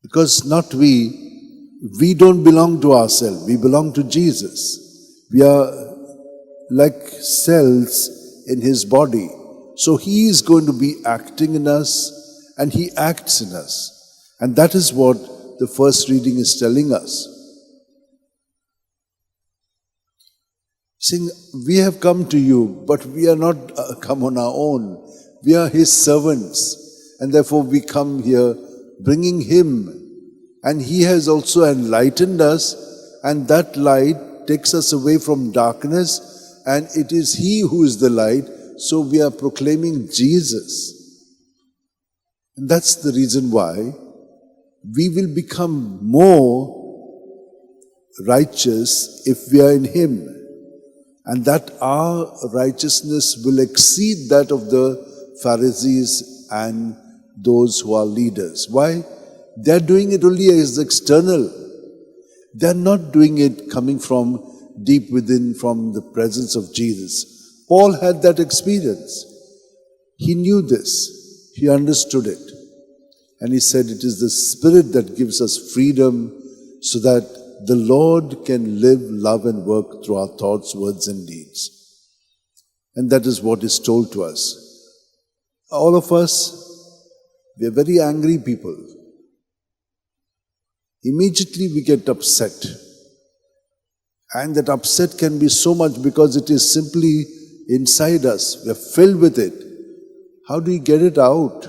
Because not we don't belong to ourselves, we belong to Jesus. We are like cells in His body. So He is going to be acting in us and He acts in us. And that is what the first reading is telling us. Saying, we have come to you, but we are not come on our own. We are His servants. And therefore we come here bringing Him. And He has also enlightened us, and that light takes us away from darkness, and it is He who is the light, so we are proclaiming Jesus. And that's the reason why we will become more righteous if we are in Him, and that our righteousness will exceed that of the Pharisees and those who are leaders. Why? They are doing it only as external. They are not doing it coming from deep within, from the presence of Jesus. Paul had that experience. He knew this. He understood it. And he said it is the Spirit that gives us freedom so that the Lord can live, love and work through our thoughts, words and deeds. And that is what is told to us. All of us, we are very angry people. Immediately we get upset. And that upset can be so much because it is simply inside us. We are filled with it. How do you get it out?